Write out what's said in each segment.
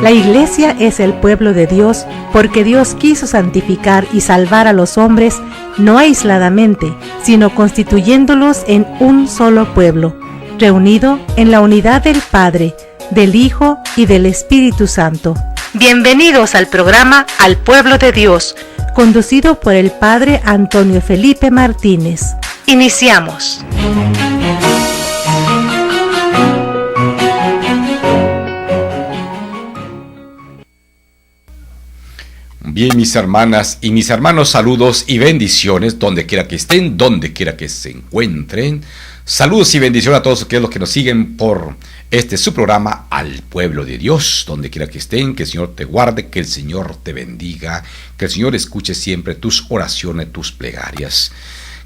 La Iglesia es el pueblo de Dios porque Dios quiso santificar y salvar a los hombres no aisladamente, sino constituyéndolos en un solo pueblo, reunido en la unidad del Padre, del Hijo y del Espíritu Santo. Bienvenidos al programa Al Pueblo de Dios, conducido por el Padre Antonio Felipe Martínez. Iniciamos. Bien, mis hermanas y mis hermanos, saludos y bendiciones donde quiera que estén, donde quiera que se encuentren. Saludos y bendiciones a todos aquellos que nos siguen por su programa Al Pueblo de Dios, donde quiera que estén. Que el Señor te guarde, que el Señor te bendiga, que el Señor escuche siempre tus oraciones, tus plegarias.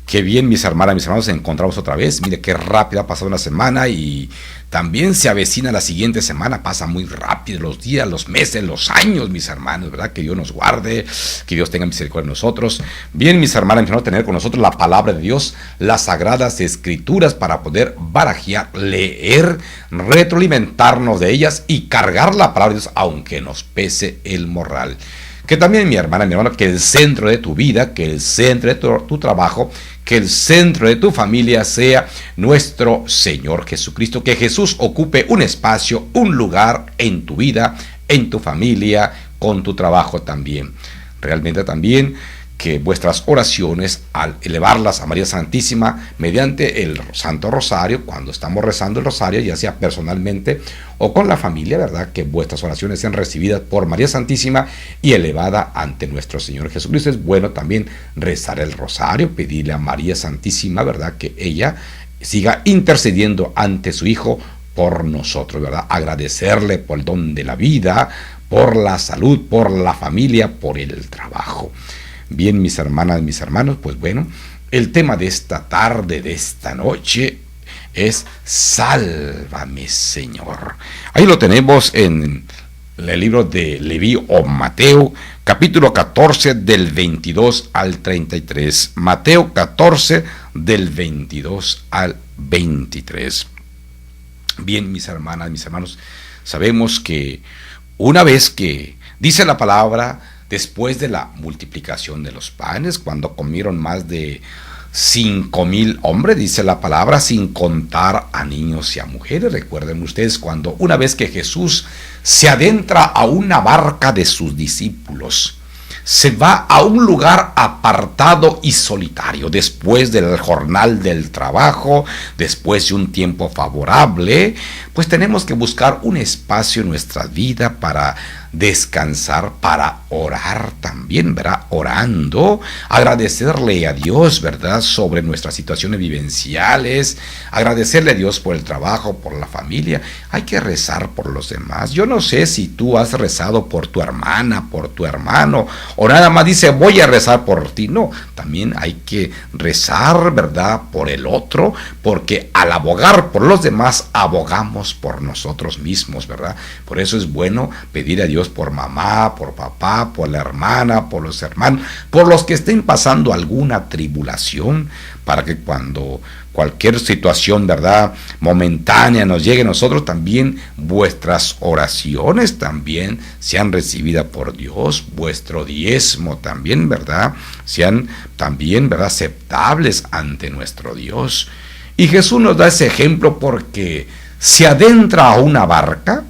Qué bien, mis hermanas, mis hermanos, nos encontramos otra vez. Mire qué rápido ha pasado una semana y también se avecina la siguiente semana. Pasa muy rápido los días, los meses, los años, mis hermanos, ¿verdad? Que Dios nos guarde, que Dios tenga misericordia de nosotros. Bien, mis hermanas, mis hermanos, tener con nosotros la palabra de Dios, las sagradas escrituras para poder barajear, leer, retroalimentarnos de ellas y cargar la palabra de Dios aunque nos pese el morral. Que también, mi hermana, mi hermano, que el centro de tu vida, que el centro de tu trabajo, que el centro de tu familia sea nuestro Señor Jesucristo. Que Jesús ocupe un espacio, un lugar en tu vida, en tu familia, con tu trabajo también. Realmente también que vuestras oraciones, al elevarlas a María Santísima mediante el Santo Rosario, cuando estamos rezando el Rosario, ya sea personalmente o con la familia, ¿verdad? Que vuestras oraciones sean recibidas por María Santísima y elevada ante nuestro Señor Jesucristo. Es bueno también rezar el Rosario, pedirle a María Santísima, ¿verdad? Que ella siga intercediendo ante su Hijo por nosotros, ¿verdad? Agradecerle por el don de la vida, por la salud, por la familia, por el trabajo. Bien, mis hermanas, mis hermanos, pues bueno, el tema de esta tarde, de esta noche, es Sálvame, Señor. Ahí lo tenemos en el libro de Leví o Mateo, capítulo 14, del 22 al 33. Mateo 14, del 22 al 23. Bien, mis hermanas, mis hermanos, sabemos que una vez que dice la palabra, después de la multiplicación de los panes, cuando comieron más de 5,000 hombres, dice la palabra, sin contar a niños y a mujeres. Recuerden ustedes cuando una vez que Jesús se adentra a una barca de sus discípulos, se va a un lugar apartado y solitario, después del jornal del trabajo, después de un tiempo favorable, pues tenemos que buscar un espacio en nuestra vida para descansar, para orar también, ¿verdad? Orando, agradecerle a Dios, ¿verdad? Sobre nuestras situaciones vivenciales, agradecerle a Dios por el trabajo, por la familia. Hay que rezar por los demás. Yo no sé si tú has rezado por tu hermana, por tu hermano, o nada más dice voy a rezar por ti. No, también hay que rezar, ¿verdad? Por el otro, porque al abogar por los demás, abogamos por nosotros mismos, ¿verdad? Por eso es bueno pedir a Dios por mamá, por papá, por la hermana, por los hermanos, por los que estén pasando alguna tribulación, para que cuando cualquier situación, ¿verdad?, momentánea nos llegue a nosotros, también vuestras oraciones también sean recibidas por Dios, vuestro diezmo también, ¿verdad?, sean también, ¿verdad?, aceptables ante nuestro Dios. Y Jesús nos da ese ejemplo porque se adentra a una barca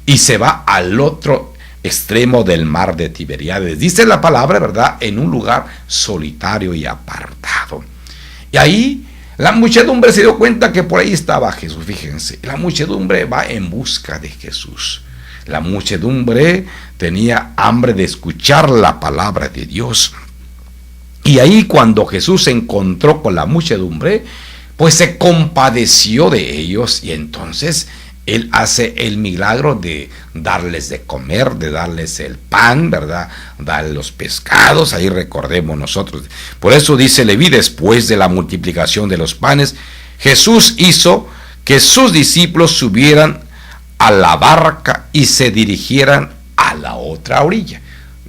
y se va al otro extremo del mar de Tiberíades. Dice la palabra, ¿verdad?, en un lugar solitario y apartado. Y ahí la muchedumbre se dio cuenta que por ahí estaba Jesús. Fíjense, la muchedumbre va en busca de Jesús. La muchedumbre tenía hambre de escuchar la palabra de Dios. Y ahí cuando Jesús se encontró con la muchedumbre, pues se compadeció de ellos y entonces Él hace el milagro de darles de comer, de darles el pan, ¿verdad? Darles los pescados, ahí recordemos nosotros. Por eso dice Leví, después de la multiplicación de los panes, Jesús hizo que sus discípulos subieran a la barca y se dirigieran a la otra orilla.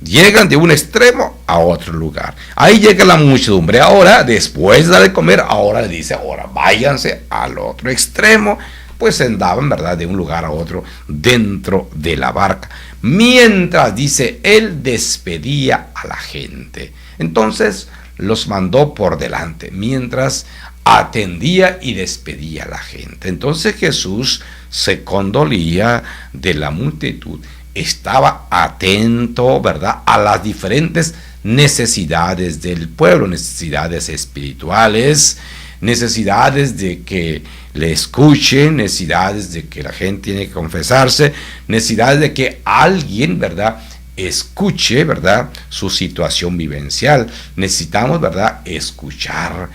Llegan de un extremo a otro lugar. Ahí llega la muchedumbre. Ahora, después de darle de comer, ahora le dice, ahora váyanse al otro extremo. pues andaban, ¿verdad?, de un lugar a otro dentro de la barca, mientras, dice, él despedía a la gente. Entonces los mandó por delante, mientras atendía y despedía a la gente. Entonces Jesús se condolía de la multitud, estaba atento, ¿verdad?, a las diferentes necesidades del pueblo, necesidades espirituales, necesidades de que le escuchen, necesidades de que la gente tiene que confesarse, necesidades de que alguien, ¿verdad?, escuche, ¿verdad?, su situación vivencial. Necesitamos, ¿verdad?, escuchar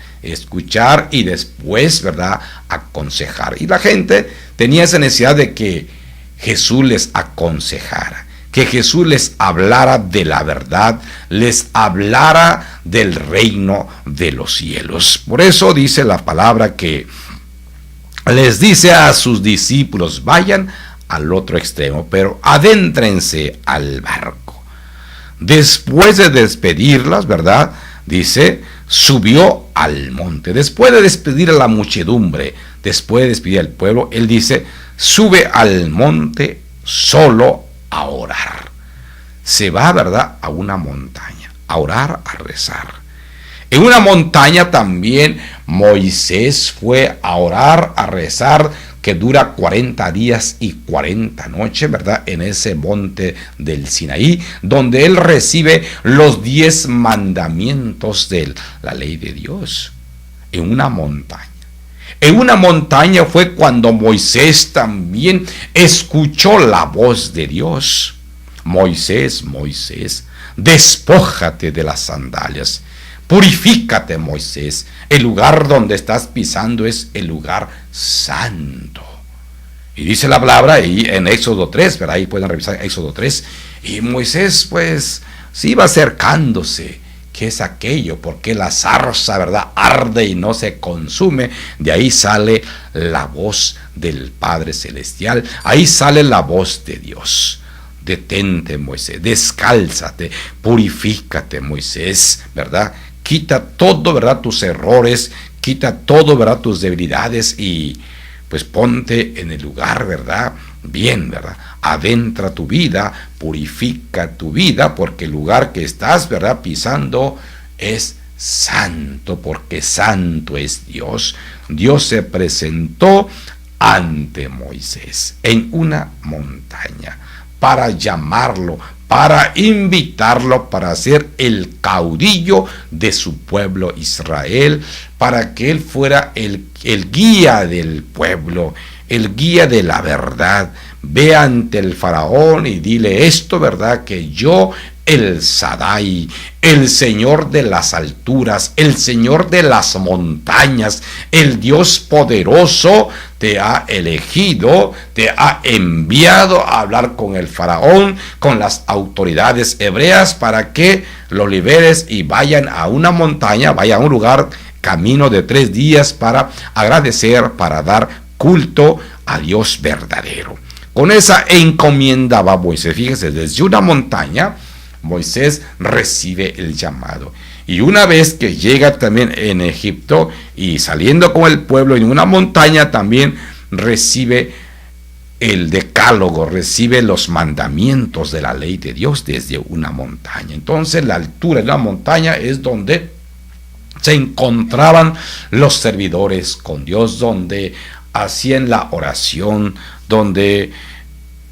y después, ¿verdad?, aconsejar. Y la gente tenía esa necesidad de que Jesús les aconsejara, que Jesús les hablara de la verdad, les hablara del reino de los cielos. Por eso dice la palabra que les dice a sus discípulos, vayan al otro extremo, pero adéntrense al barco. Después de despedirlas, ¿verdad?, dice, subió al monte. Después de despedir a la muchedumbre, después de despedir al pueblo, él dice, sube al monte solo a orar. Se va, ¿verdad?, a una montaña, a orar, a rezar. En una montaña también Moisés fue a orar, a rezar, que dura 40 días y 40 noches, ¿verdad?, en ese monte del Sinaí, donde él recibe los 10 mandamientos de la ley de Dios, en una montaña. En una montaña fue cuando Moisés también escuchó la voz de Dios. Moisés, Moisés, despójate de las sandalias. Purifícate, Moisés. El lugar donde estás pisando es el lugar santo. Y dice la palabra ahí en Éxodo 3, ¿verdad? Ahí pueden revisar Éxodo 3. Y Moisés, pues, se iba acercándose. ¿Qué es aquello? Porque la zarza, ¿verdad?, arde y no se consume. De ahí sale la voz del Padre Celestial. Ahí sale la voz de Dios. Detente, Moisés, descálzate, purifícate, Moisés, ¿verdad? Quita todo, ¿verdad?, tus errores, quita todo, ¿verdad?, tus debilidades y pues ponte en el lugar, ¿verdad?, bien, ¿verdad? Adentra tu vida, purifica tu vida, porque el lugar que estás, ¿verdad?, pisando es santo, porque santo es Dios. Dios se presentó ante Moisés en una montaña para llamarlo, para invitarlo, para ser el caudillo de su pueblo Israel, para que él fuera el guía del pueblo, el guía de la verdad. Ve ante el faraón y dile esto, ¿verdad?, que yo, el Sadai, el Señor de las alturas, el Señor de las montañas, el Dios poderoso, te ha elegido, te ha enviado a hablar con el faraón, con las autoridades hebreas, para que lo liberes y vayan a una montaña, vayan a un lugar, camino de 3 días, para agradecer, para dar culto a Dios verdadero. Con esa encomienda va Moisés. Fíjese, desde una montaña Moisés recibe el llamado. Y una vez que llega también en Egipto y saliendo con el pueblo en una montaña, también recibe el decálogo, recibe los mandamientos de la ley de Dios desde una montaña. Entonces la altura de la montaña es donde se encontraban los servidores con Dios, donde hacían la oración, donde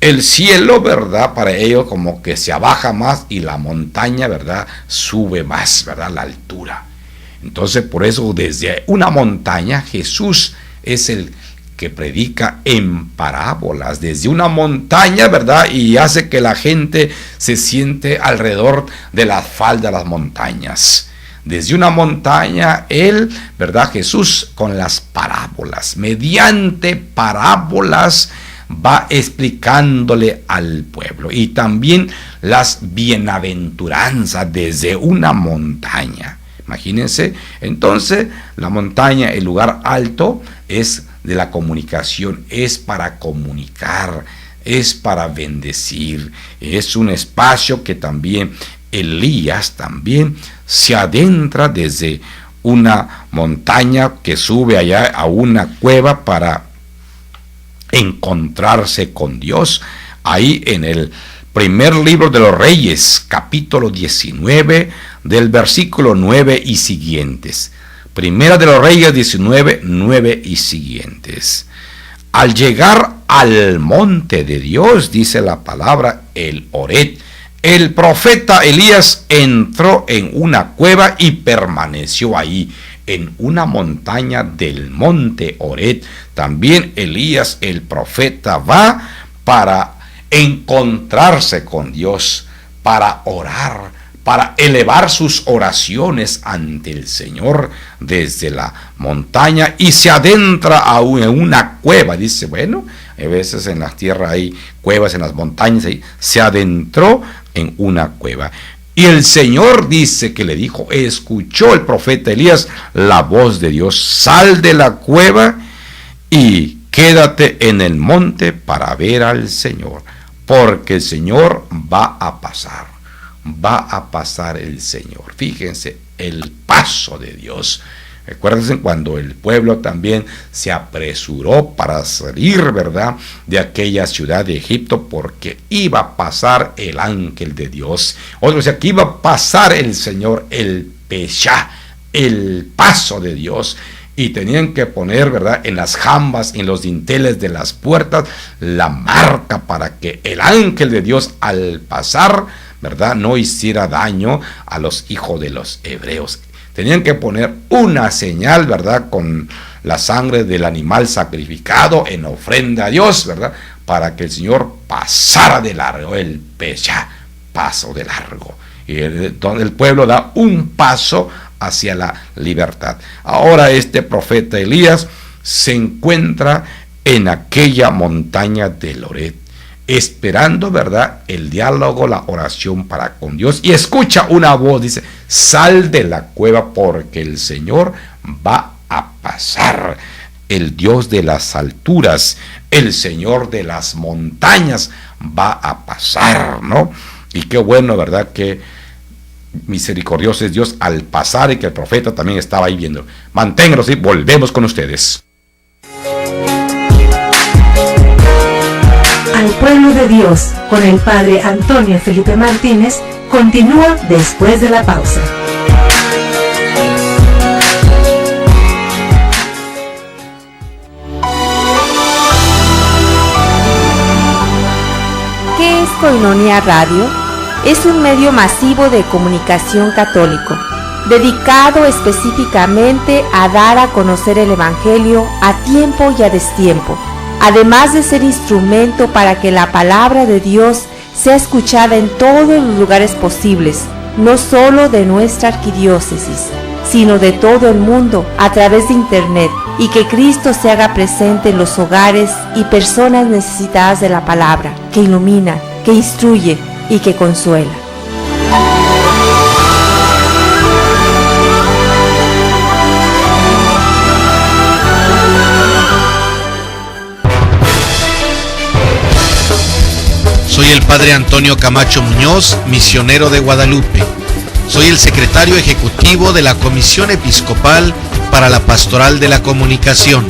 el cielo, ¿verdad?, para ellos como que se abaja más y la montaña, ¿verdad?, sube más, ¿verdad?, la altura. Entonces, por eso desde una montaña Jesús es el que predica en parábolas, desde una montaña, ¿verdad?, y hace que la gente se siente alrededor de la falda de las montañas. Desde una montaña, él, ¿verdad?, Jesús, con las parábolas, mediante parábolas, va explicándole al pueblo. Y también las bienaventuranzas desde una montaña. Imagínense, entonces, la montaña, el lugar alto, es de la comunicación, es para comunicar, es para bendecir, es un espacio que también Elías también se adentra desde una montaña que sube allá a una cueva para encontrarse con Dios. Ahí en el primer libro de los Reyes, capítulo 19, del versículo 9 y siguientes. Primera de los Reyes 19, 9 y siguientes. Al llegar al monte de Dios, dice la palabra, el Horeb, el profeta Elías entró en una cueva y permaneció ahí, en una montaña del monte Horeb. También Elías, el profeta, va para encontrarse con Dios, para orar, para elevar sus oraciones ante el Señor desde la montaña, y se adentra aún en una cueva. Dice, bueno, a veces en la tierra hay cuevas, en las montañas, y se adentró en una cueva. Y el Señor dice que le dijo, escuchó el profeta Elías la voz de Dios: sal de la cueva y quédate en el monte para ver al Señor, porque el Señor va a pasar el Señor. Fíjense el paso de Dios. Recuérdense cuando el pueblo también se apresuró para salir, ¿verdad?, de aquella ciudad de Egipto, porque iba a pasar el ángel de Dios. Otro decía que iba a pasar el Señor, el Peshá, el paso de Dios. Y tenían que poner, ¿verdad?, en las jambas, en los dinteles de las puertas, la marca para que el ángel de Dios al pasar, ¿verdad?, no hiciera daño a los hijos de los hebreos. Tenían que poner una señal, ¿verdad?, con la sangre del animal sacrificado en ofrenda a Dios, ¿verdad?, para que el Señor pasara de largo, el Peshá, paso de largo. Y donde el pueblo da un paso hacia la libertad. Ahora este profeta Elías se encuentra en aquella montaña del Horeb, esperando, ¿verdad?, el diálogo, la oración para con Dios, y escucha una voz, dice, sal de la cueva porque el Señor va a pasar. El Dios de las alturas, el Señor de las montañas va a pasar, ¿no? Y qué bueno, ¿verdad?, que misericordioso es Dios al pasar, y que el profeta también estaba ahí viendo. Manténganos y volvemos con ustedes. Al pueblo de Dios, con el Padre Antonio Felipe Martínez, continúa después de la pausa. ¿Qué es Koinonia Radio? Es un medio masivo de comunicación católico, dedicado específicamente a dar a conocer el Evangelio a tiempo y a destiempo, además de ser instrumento para que la palabra de Dios sea escuchada en todos los lugares posibles, no solo de nuestra arquidiócesis, sino de todo el mundo a través de Internet, y que Cristo se haga presente en los hogares y personas necesitadas de la palabra, que ilumina, que instruye y que consuela. Soy el Padre Antonio Camacho Muñoz, misionero de Guadalupe. Soy el secretario ejecutivo de la Comisión Episcopal para la Pastoral de la Comunicación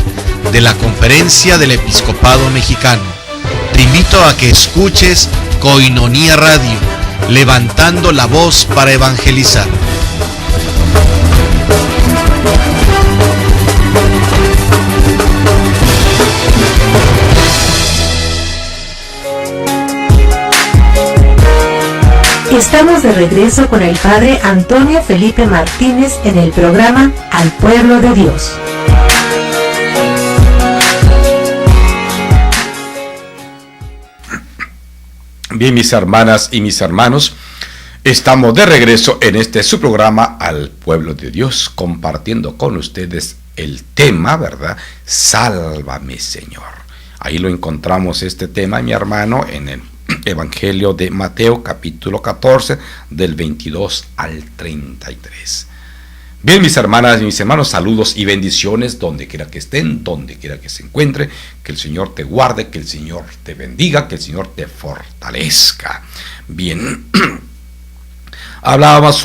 de la Conferencia del Episcopado Mexicano. Te invito a que escuches Koinonia Radio, levantando la voz para evangelizar. Estamos de regreso con el Padre Antonio Felipe Martínez en el programa Al Pueblo de Dios. Bien, mis hermanas y mis hermanos, estamos de regreso en este su programa Al Pueblo de Dios, compartiendo con ustedes el tema, ¿verdad? Sálvame, Señor. Ahí lo encontramos, este tema, mi hermano, en el Evangelio de Mateo, capítulo 14, del 22 al 33. Bien, mis hermanas y mis hermanos, saludos y bendiciones donde quiera que estén, donde quiera que se encuentre. Que el Señor te guarde, que el Señor te bendiga, que el Señor te fortalezca. Bien, hablábamos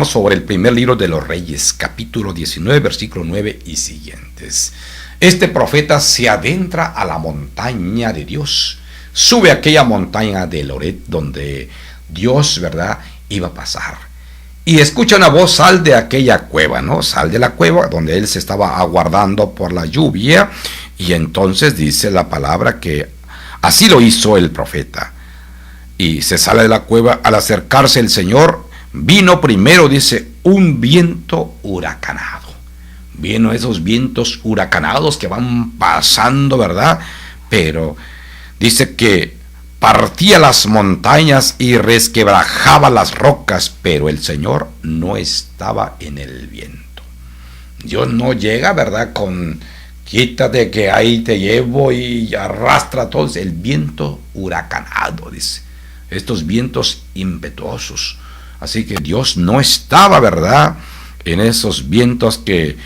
sobre el primer libro de los Reyes, capítulo 19, versículo 9 y siguientes. este profeta se adentra a la montaña de Dios. Sube a aquella montaña de Loret donde Dios, ¿verdad?, iba a pasar. Y escucha una voz: sal de aquella cueva, ¿no? Sal de la cueva donde él se estaba aguardando por la lluvia. Y entonces dice la palabra que así lo hizo el profeta. Y se sale de la cueva. Al acercarse el Señor, vino primero, dice, un viento huracanado. Vino esos vientos huracanados que van pasando, ¿verdad? Pero dice que partía las montañas y resquebrajaba las rocas, pero el Señor no estaba en el viento. Dios no llega, ¿verdad?, con quítate que ahí te llevo y arrastra todo. El viento huracanado, dice. Estos vientos impetuosos. Así que Dios no estaba, ¿verdad?, en esos vientos que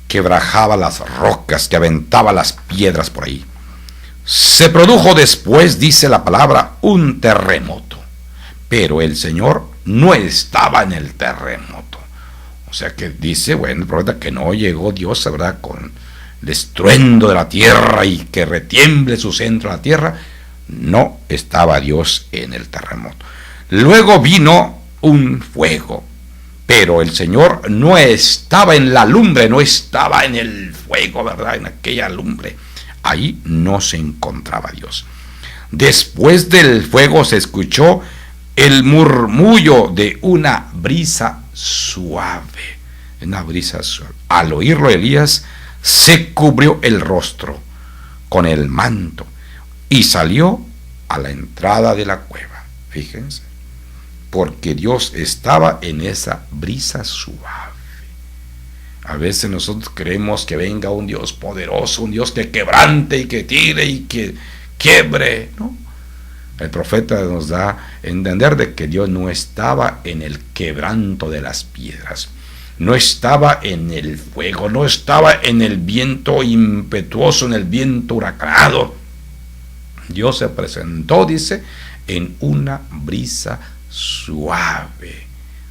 quebrajaba las rocas, que aventaba las piedras por ahí. Se produjo después, dice la palabra, un terremoto, pero el Señor no estaba en el terremoto. O sea que dice, bueno, el profeta, que no llegó Dios, ¿verdad?, con el estruendo de la tierra y que retiemble su centro la tierra. No estaba Dios en el terremoto. Luego vino un fuego, pero el Señor no estaba en la lumbre, no estaba en el fuego, ¿verdad?, en aquella lumbre. Ahí no se encontraba Dios. Después del fuego se escuchó el murmullo de una brisa suave. Una brisa suave. Al oírlo, Elías se cubrió el rostro con el manto y salió a la entrada de la cueva. Fíjense, porque Dios estaba en esa brisa suave. A veces nosotros creemos que venga un Dios poderoso, un Dios que quebrante y que tire y que quiebre, ¿no? El profeta nos da a entender de que Dios no estaba en el quebranto de las piedras, no estaba en el fuego, no estaba en el viento impetuoso, en el viento huracanado. Dios se presentó, dice, en una brisa suave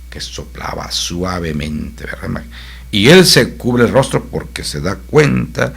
que soplaba suavemente, ¿verdad? Y él se cubre el rostro porque se da cuenta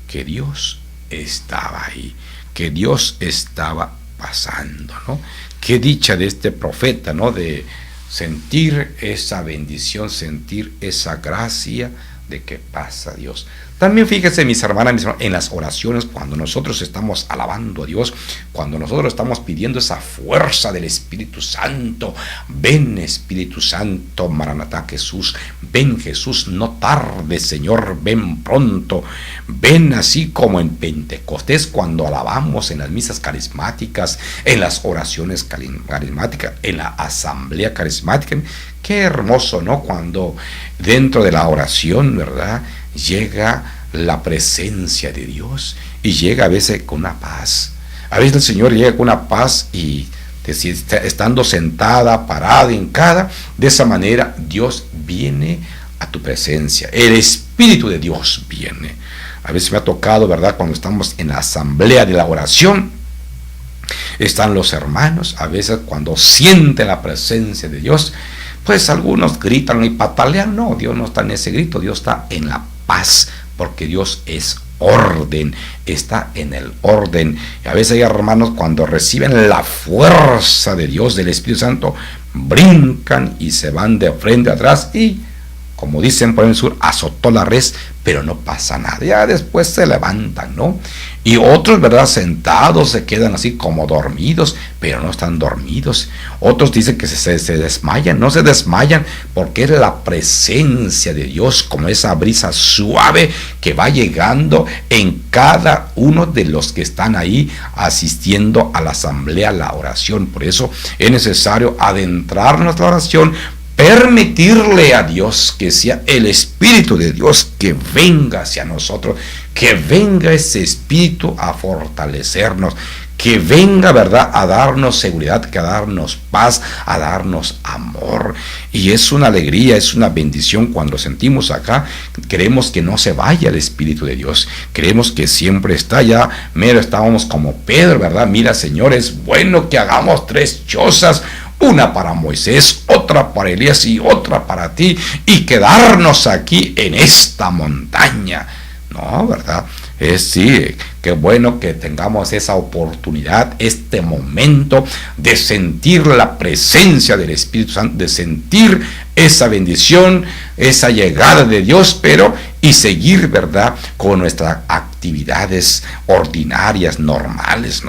que Dios estaba ahí, que Dios estaba pasando, ¿no? Qué dicha de este profeta, ¿no?, de sentir esa bendición, sentir esa gracia de que pasa Dios. También fíjense, mis hermanas, en las oraciones, cuando nosotros estamos alabando a Dios, cuando nosotros estamos pidiendo esa fuerza del Espíritu Santo: ven Espíritu Santo, Maranatá, Jesús, ven Jesús, no tarde Señor, ven pronto, ven, así como en Pentecostés, cuando alabamos en las misas carismáticas, en las oraciones carismáticas, en la asamblea carismática. Qué hermoso, ¿no?, cuando dentro de la oración, ¿verdad?, llega la presencia de Dios, y llega a veces con una paz. A veces el Señor llega con una paz y estando sentada, parada, hincada, de esa manera Dios viene a tu presencia. El Espíritu de Dios viene. A veces me ha tocado, ¿verdad?, cuando estamos en la asamblea de la oración, están los hermanos, a veces cuando sienten la presencia de Dios, pues algunos gritan y patalean. No, Dios no está en ese grito, Dios está en la paz, porque Dios es orden, está en el orden. Y a veces hay hermanos, cuando reciben la fuerza de Dios, del Espíritu Santo, brincan y se van de frente atrás y, como dicen por el sur, azotó la res, pero no pasa nada. Ya después se levantan, ¿no? Y otros, ¿verdad?, sentados se quedan así como dormidos, pero no están dormidos. Otros dicen que se desmayan, no se desmayan, porque es la presencia de Dios, como esa brisa suave que va llegando en cada uno de los que están ahí asistiendo a la asamblea, a la oración. Por eso es necesario adentrarnos en la oración, permitirle a Dios que sea el Espíritu de Dios que venga hacia nosotros, que venga ese Espíritu a fortalecernos, que venga, ¿verdad?, a darnos seguridad, que a darnos paz, a darnos amor. Y es una alegría, es una bendición cuando sentimos acá. Queremos que no se vaya el Espíritu de Dios, queremos que siempre está allá. Mira, estábamos como Pedro, ¿verdad? Mira, Señor, es bueno que hagamos 3 chozas, una para Moisés, otra para Elías y otra para ti, y quedarnos aquí en esta montaña. No, ¿verdad? Sí, qué bueno que tengamos esa oportunidad, este momento de sentir la presencia del Espíritu Santo, de sentir esa bendición, esa llegada de Dios, pero y seguir, ¿verdad?, con nuestras actividades ordinarias, normales,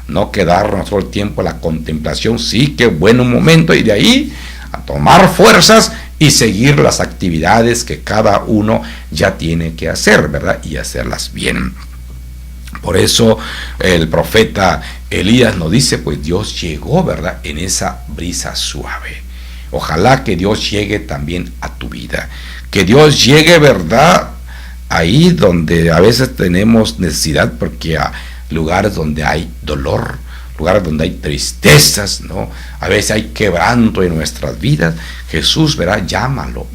no quedarnos todo el tiempo en la contemplación. Sí, qué bueno momento, y de ahí a tomar fuerzas y seguir las actividades que cada uno ya tiene que hacer, ¿verdad?, y hacerlas bien. Por eso el profeta Elías nos dice, pues Dios llegó, ¿verdad?, en esa brisa suave. Ojalá que Dios llegue también a tu vida, que Dios llegue, ¿verdad?, ahí donde a veces tenemos necesidad, porque a lugares donde hay dolor, lugares donde hay tristezas, ¿no? A veces hay quebranto en nuestras vidas. Jesús, verá, llámalo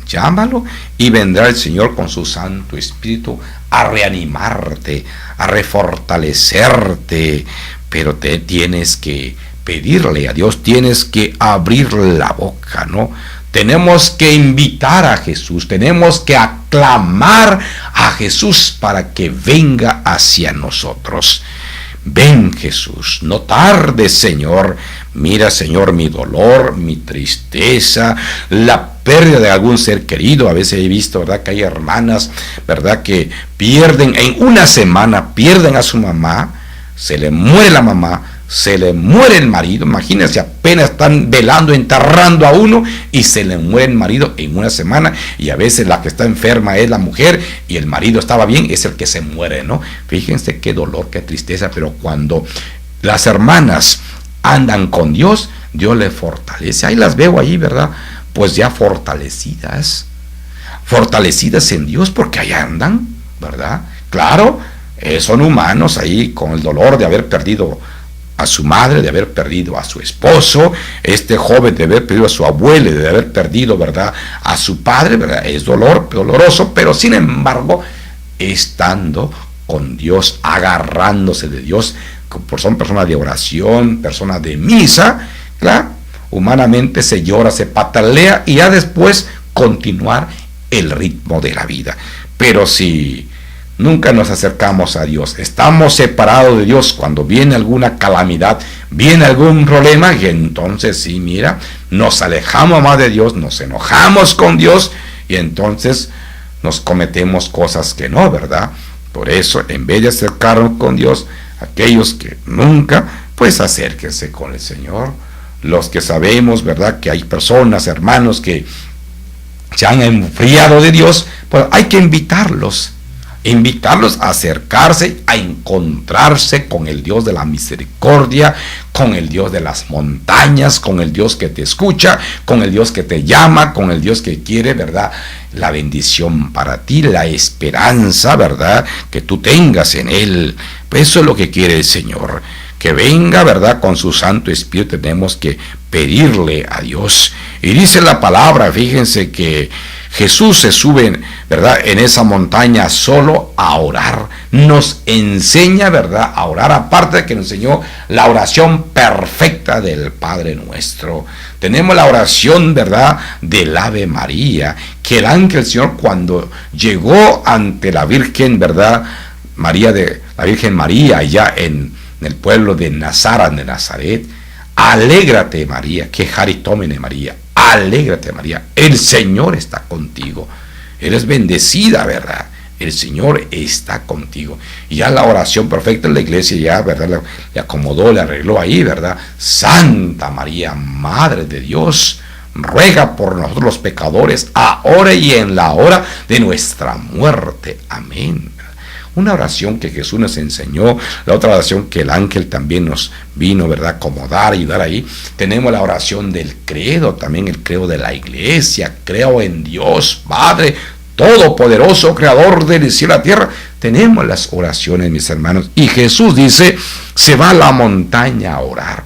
y vendrá el Señor con su Santo Espíritu a reanimarte, a refortalecerte, pero te tienes que pedirle a Dios, tienes que abrir la boca, ¿no? Tenemos que invitar a Jesús, tenemos que aclamar a Jesús para que venga hacia nosotros. Ven, Jesús, no tardes, Señor. Mira, Señor, mi dolor, mi tristeza, la pérdida de algún ser querido. A veces he visto, ¿verdad?, que hay hermanas, ¿verdad?, que pierden en una semana, pierden a su mamá, se le muere la mamá, se le muere el marido. Imagínense, apenas están velando, enterrando a uno y se le muere el marido en una semana. Y a veces la que está enferma es la mujer y el marido estaba bien, es el que se muere, ¿no? Fíjense qué dolor, qué tristeza. Pero cuando las hermanas andan con Dios, Dios les fortalece. Ahí las veo ahí, ¿verdad?, pues ya fortalecidas en Dios, porque ahí andan, ¿verdad? Claro, son humanos ahí con el dolor de haber perdido a su madre, de haber perdido a su esposo, este joven de haber perdido a su abuelo, de haber perdido, ¿verdad?, a su padre, ¿verdad? Es doloroso, pero sin embargo, estando con Dios, agarrándose de Dios, son personas de oración, personas de misa, claro, humanamente se llora, se patalea y ya después continuar el ritmo de la vida. Pero si nunca nos acercamos a Dios, estamos separados de Dios, cuando viene alguna calamidad, viene algún problema, y entonces sí, mira, nos alejamos más de Dios, nos enojamos con Dios y entonces nos cometemos cosas que no, ¿verdad? Por eso, en vez de acercarnos con Dios, aquellos que nunca, pues acérquense con el Señor. Los que sabemos, ¿verdad?, que hay personas, hermanos, que se han enfriado de Dios, pues hay que invitarlos a acercarse, a encontrarse con el Dios de la misericordia, con el Dios de las montañas, con el Dios que te escucha, con el Dios que te llama, con el Dios que quiere, ¿verdad?, la bendición para ti, la esperanza, ¿verdad?, que tú tengas en Él. Pues eso es lo que quiere el Señor, que venga, ¿verdad?, con su Santo Espíritu. Tenemos que pedirle a Dios. Y dice la palabra, fíjense que Jesús se sube, ¿verdad?, en esa montaña solo a orar. Nos enseña, ¿verdad?, a orar, aparte de que nos enseñó la oración perfecta del Padre Nuestro. Tenemos la oración, ¿verdad?, del Ave María, que el ángel del Señor, cuando llegó ante la Virgen, ¿verdad?, la Virgen María, allá en el pueblo de Nazaret, alégrate, María, que jaritómene María, alégrate, María, el Señor está contigo, eres bendecida, ¿verdad? El Señor está contigo. Y ya la oración perfecta en la iglesia, ya, ¿verdad?, le acomodó, le arregló ahí, ¿verdad? Santa María, Madre de Dios, ruega por nosotros los pecadores, ahora y en la hora de nuestra muerte. Amén. Una oración que Jesús nos enseñó, la otra oración que el ángel también nos vino, ¿verdad?, acomodar, ayudar ahí. Tenemos la oración del credo, también el credo de la iglesia. Creo en Dios, Padre Todopoderoso, Creador del cielo y la tierra. Tenemos las oraciones, mis hermanos. Y Jesús dice, se va a la montaña a orar.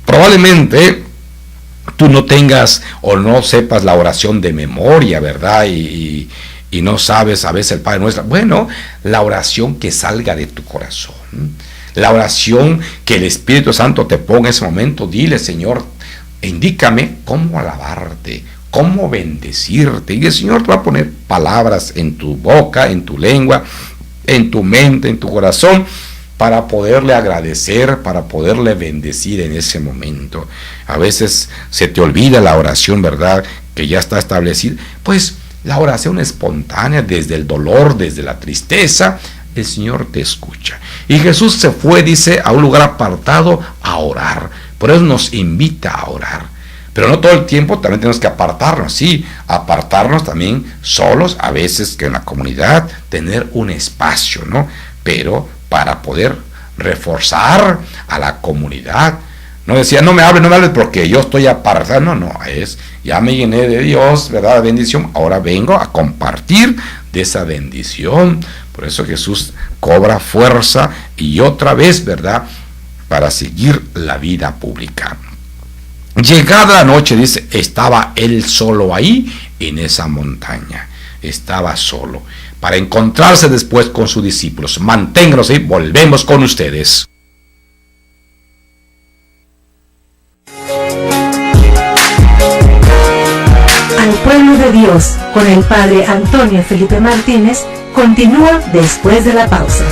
Probablemente tú no tengas o no sepas la oración de memoria, ¿verdad?, y no sabes a veces el Padre Nuestro. Bueno, la oración que salga de tu corazón, la oración que el Espíritu Santo te ponga en ese momento. Dile, Señor, indícame cómo alabarte, cómo bendecirte. Y el Señor te va a poner palabras en tu boca, en tu lengua, en tu mente, en tu corazón, para poderle agradecer, para poderle bendecir en ese momento. A veces se te olvida la oración, ¿verdad?, que ya está establecida. Pues la oración espontánea, desde el dolor, desde la tristeza, el Señor te escucha. Y Jesús se fue, dice, a un lugar apartado a orar. Por eso nos invita a orar. Pero no todo el tiempo, también tenemos que apartarnos, sí, apartarnos también solos, a veces que en la comunidad, tener un espacio, ¿no? Pero para poder reforzar a la comunidad. No decía, no me hables porque yo estoy apartado. No, es, ya me llené de Dios, ¿verdad? Bendición, ahora vengo a compartir de esa bendición. Por eso Jesús cobra fuerza y otra vez, ¿verdad?, para seguir la vida pública. Llegada la noche, dice, estaba él solo ahí en esa montaña. Estaba solo. Para encontrarse después con sus discípulos. Manténganos ahí, volvemos con ustedes. Al pueblo de Dios, con el Padre Antonio Felipe Martínez, continúa después de la pausa.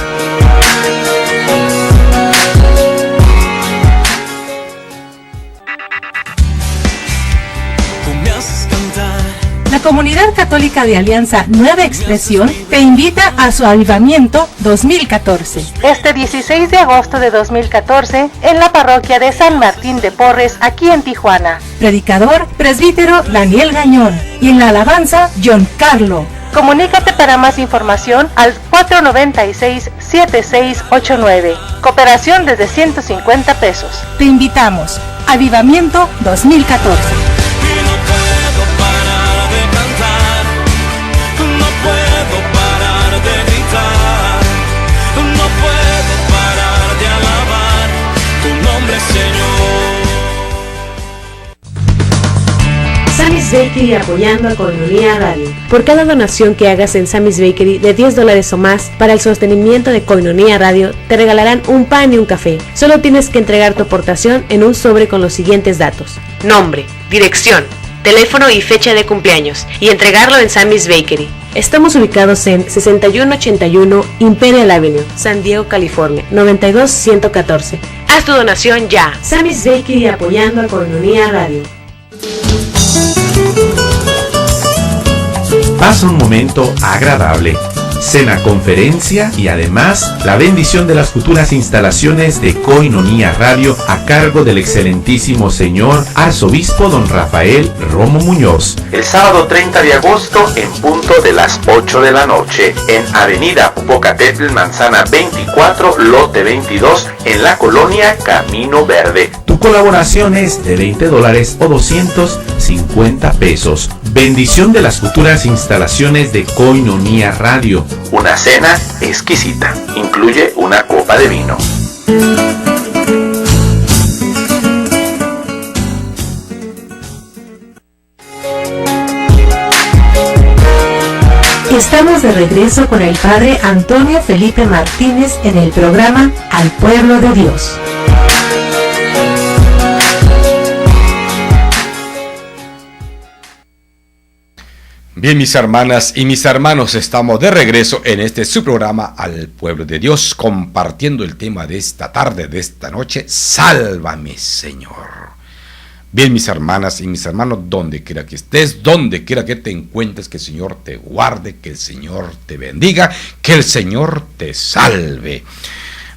La Comunidad Católica de Alianza Nueva Expresión te invita a su Avivamiento 2014. Este 16 de agosto de 2014 en la parroquia de San Martín de Porres, aquí en Tijuana. Predicador, presbítero Daniel Gañón. Y en la alabanza, John Carlo. Comunícate para más información al 496-7689. Cooperación desde 150 pesos. Te invitamos. Avivamiento 2014. Sammy's Bakery apoyando a Koinonia Radio. Por cada donación que hagas en Sammy's Bakery de $10 o más para el sostenimiento de Koinonia Radio, te regalarán un pan y un café. Solo tienes que entregar tu aportación en un sobre con los siguientes datos: nombre, dirección, teléfono y fecha de cumpleaños, y entregarlo en Sammy's Bakery. Estamos ubicados en 6181 Imperial Avenue, San Diego, California, 92114. Haz tu donación ya. Sammy's Bakery apoyando a Koinonia Radio. Pasa un momento agradable, cena conferencia y además la bendición de las futuras instalaciones de Koinonia Radio a cargo del excelentísimo señor arzobispo don Rafael Romo Muñoz. El sábado 30 de agosto en punto de las 8 de la noche en Avenida Popocatépetl, Manzana 24, lote 22, en la colonia Camino Verde. Tu colaboración es de $20 o 250 pesos. Bendición de las futuras instalaciones de Koinonia Radio. Una cena exquisita. Incluye una copa de vino. Estamos de regreso con el Padre Antonio Felipe Martínez en el programa Al Pueblo de Dios. Bien, mis hermanas y mis hermanos, estamos de regreso en este su programa Al Pueblo de Dios, compartiendo el tema de esta tarde, de esta noche: Sálvame, Señor. Bien, mis hermanas y mis hermanos, donde quiera que estés, donde quiera que te encuentres, que el Señor te guarde, que el Señor te bendiga, que el Señor te salve.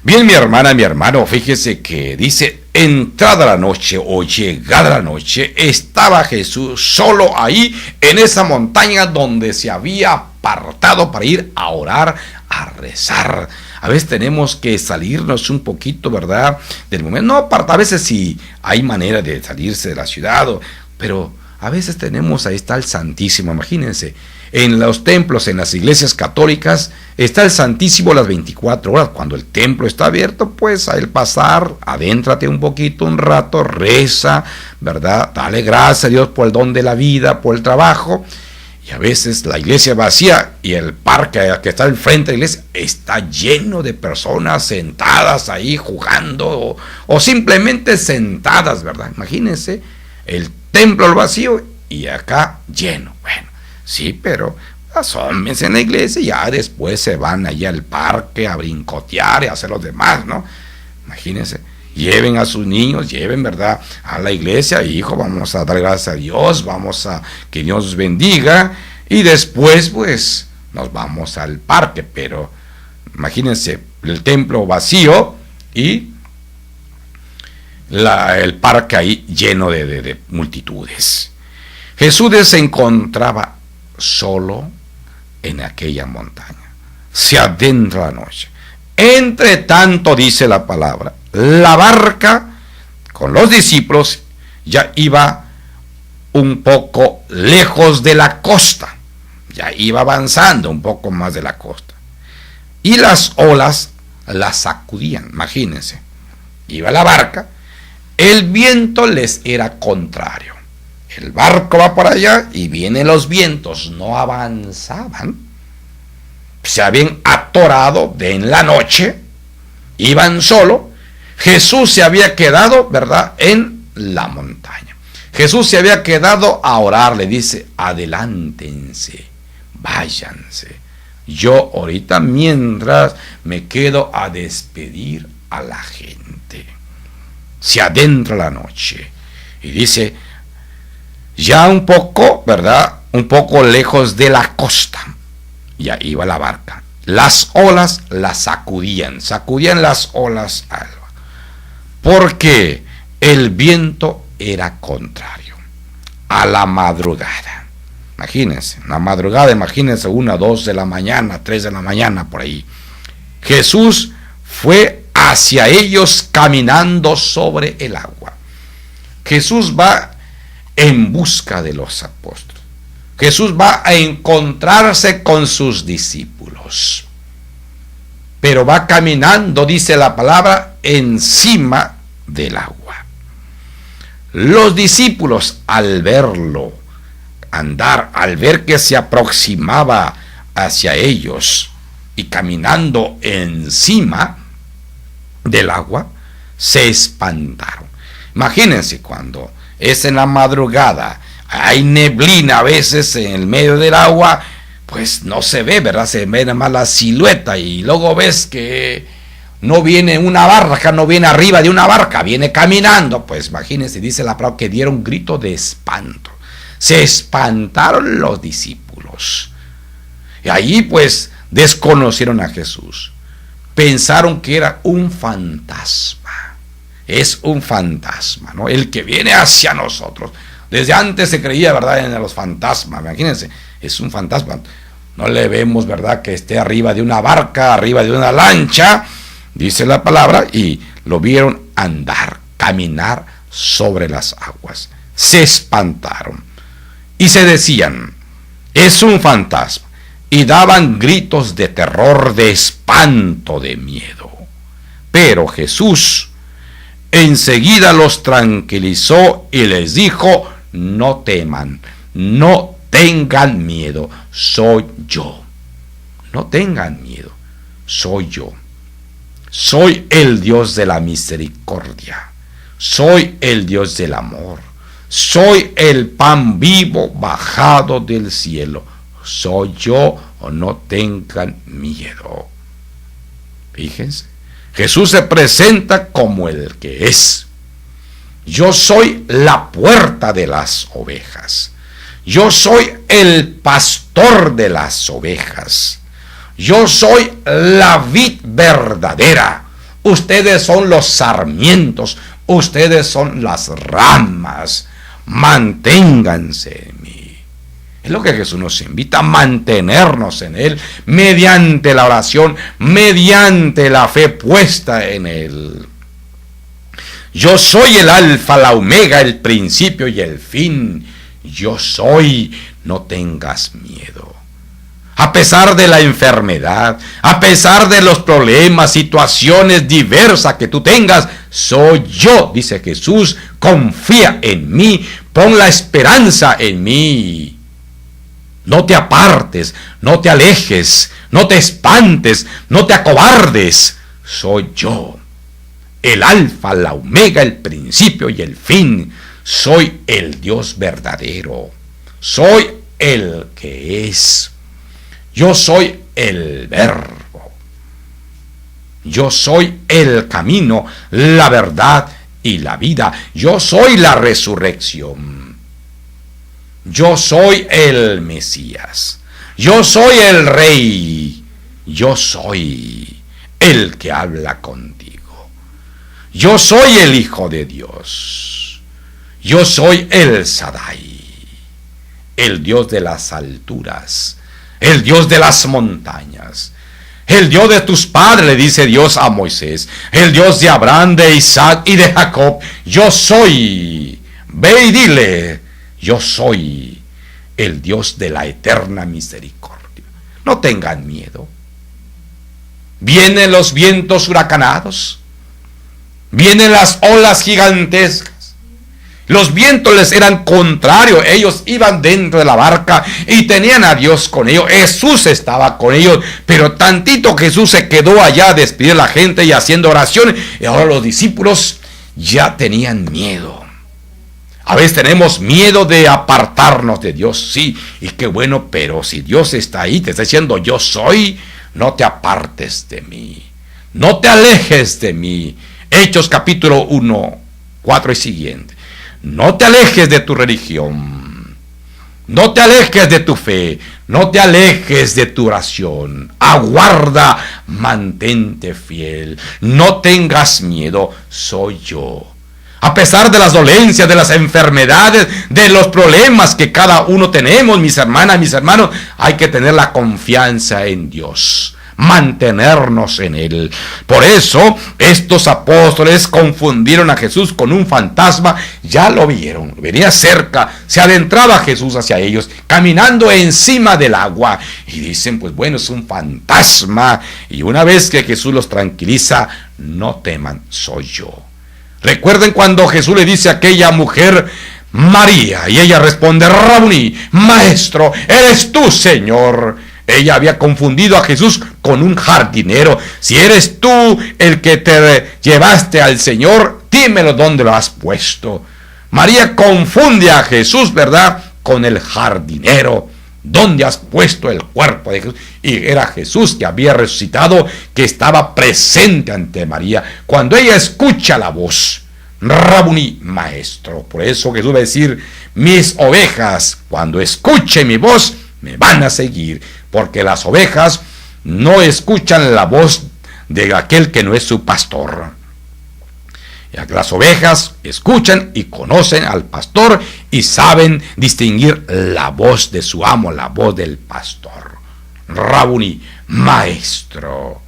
Bien, mi hermana, mi hermano, fíjese que dice: entrada la noche o llegada la noche, estaba Jesús solo ahí en esa montaña donde se había apartado para ir a orar, a rezar. A veces tenemos que salirnos un poquito, ¿verdad?, del momento. No, a veces sí hay manera de salirse de la ciudad, pero a veces tenemos, ahí está el Santísimo, imagínense. En los templos, en las iglesias católicas, está el Santísimo las 24 horas. Cuando el templo está abierto, pues a él pasar, adéntrate un poquito, un rato, reza, ¿verdad? Dale gracias a Dios por el don de la vida, por el trabajo. Y a veces la iglesia vacía y el parque que está al frente de la iglesia está lleno de personas sentadas ahí jugando o simplemente sentadas, ¿verdad? Imagínense el templo al vacío y acá lleno. Bueno, sí, pero asómense en la iglesia y ya después se van allá al parque a brincotear y a hacer los demás, ¿no? Imagínense, lleven a sus niños, lleven, ¿verdad?, a la iglesia, hijo, vamos a dar gracias a Dios, vamos a que Dios nos bendiga, y después, pues, nos vamos al parque. Pero imagínense, el templo vacío y el parque ahí lleno de multitudes. Jesús se encontraba solo en aquella montaña. Se adentra la noche. Entre tanto, dice la palabra, la barca con los discípulos ya iba un poco lejos de la costa. Ya iba avanzando un poco más de la costa. Y las olas la sacudían. Imagínense. Iba la barca. El viento les era contrario. El barco va por allá y vienen los vientos. No avanzaban. Se habían atorado en la noche. Iban solo. Jesús se había quedado, ¿verdad?, en la montaña. Jesús se había quedado a orar. Le dice, adelántense, váyanse. Yo ahorita mientras me quedo a despedir a la gente. Se adentra la noche. Y dice, ya un poco, ¿verdad?, un poco lejos de la costa. Ya iba la barca. Las olas la sacudían las olas algo. Porque el viento era contrario. A la madrugada. Imagínense, la madrugada, imagínense, 1, 2 de la mañana, 3 de la mañana, por ahí. Jesús fue hacia ellos caminando sobre el agua. Jesús va en busca de los apóstoles. Jesús va a encontrarse con sus discípulos. Pero va caminando, dice la palabra, encima del agua. Los discípulos, al verlo andar, al ver que se aproximaba hacia ellos y caminando encima del agua, se espantaron. Imagínense, cuando es en la madrugada, hay neblina a veces en el medio del agua, pues no se ve, ¿verdad? Se ve nada más la silueta, y luego ves que no viene una barca, no viene arriba de una barca, viene caminando. Pues imagínense, dice la palabra que dieron grito de espanto. Se espantaron los discípulos. Y allí pues desconocieron a Jesús. Pensaron que era un fantasma. Es un fantasma, ¿no? El que viene hacia nosotros. Desde antes se creía, ¿verdad?, en los fantasmas. Imagínense, es un fantasma. No le vemos, ¿verdad?, que esté arriba de una barca, arriba de una lancha, dice la palabra, y lo vieron andar, caminar sobre las aguas. Se espantaron y se decían, es un fantasma, y daban gritos de terror, de espanto, de miedo. Pero Jesús enseguida los tranquilizó y les dijo, no teman, no tengan miedo, soy yo. No tengan miedo, soy yo. Soy el Dios de la misericordia. Soy el Dios del amor. Soy el pan vivo bajado del cielo. Soy yo, o no tengan miedo. Fíjense, Jesús se presenta como el que es. Yo soy la puerta de las ovejas. Yo soy el pastor de las ovejas. Yo soy la vid verdadera. Ustedes son los sarmientos. Ustedes son las ramas. Manténganse en mí. Es lo que Jesús nos invita, a mantenernos en Él, mediante la oración, mediante la fe puesta en Él. Yo soy el alfa, la omega, el principio y el fin. Yo soy, no tengas miedo. A pesar de la enfermedad, a pesar de los problemas, situaciones diversas que tú tengas, soy yo, dice Jesús, confía en mí, pon la esperanza en mí. No te apartes, no te alejes, no te espantes, no te acobardes. Soy yo, el alfa, la omega, el principio y el fin. Soy el Dios verdadero. Soy el que es. Yo soy el Verbo. Yo soy el camino, la verdad y la vida. Yo soy la resurrección. Yo soy el Mesías. Yo soy el Rey. Yo soy el que habla contigo. Yo soy el Hijo de Dios. Yo soy el Shaddai, el Dios de las alturas, el Dios de las montañas, el Dios de tus padres, le dice Dios a Moisés, el Dios de Abraham, de Isaac y de Jacob. Yo soy, ve y dile, yo soy el Dios de la eterna misericordia. No tengan miedo. Vienen los vientos huracanados, vienen las olas gigantescas. Los vientos les eran contrarios. Ellos iban dentro de la barca y tenían a Dios con ellos. Jesús estaba con ellos. Pero tantito Jesús se quedó allá a despedir a la gente y haciendo oración. Y ahora los discípulos ya tenían miedo. A veces tenemos miedo de apartarnos de Dios. Sí, y qué bueno. Pero si Dios está ahí, te está diciendo yo soy, no te apartes de mí. No te alejes de mí. Hechos capítulo 1, 4 y siguiente. No te alejes de tu religión, no te alejes de tu fe, no te alejes de tu oración. Aguarda, mantente fiel, no tengas miedo, soy yo. A pesar de las dolencias, de las enfermedades, de los problemas que cada uno tenemos, mis hermanas, mis hermanos, hay que tener la confianza en Dios. Mantenernos en Él. Por eso estos apóstoles confundieron a Jesús con un fantasma. Ya lo vieron, venía cerca, se adentraba Jesús hacia ellos, caminando encima del agua, y dicen, pues bueno, es un fantasma. Y una vez que Jesús los tranquiliza, no teman, soy yo. Recuerden cuando Jesús le dice a aquella mujer, María, y ella responde, Rabuni, maestro, eres tú, Señor. Ella había confundido a Jesús con un jardinero. Si eres tú el que te llevaste al Señor, dímelo dónde lo has puesto. María confunde a Jesús, ¿verdad?, con el jardinero. ¿Dónde has puesto el cuerpo de Jesús? Y era Jesús que había resucitado, que estaba presente ante María. Cuando ella escucha la voz, Rabuni, maestro. Por eso Jesús va a decir, mis ovejas, cuando escuchen mi voz, me van a seguir, porque las ovejas no escuchan la voz de aquel que no es su pastor. Las ovejas escuchan y conocen al pastor y saben distinguir la voz de su amo, la voz del pastor. Rabuni, maestro.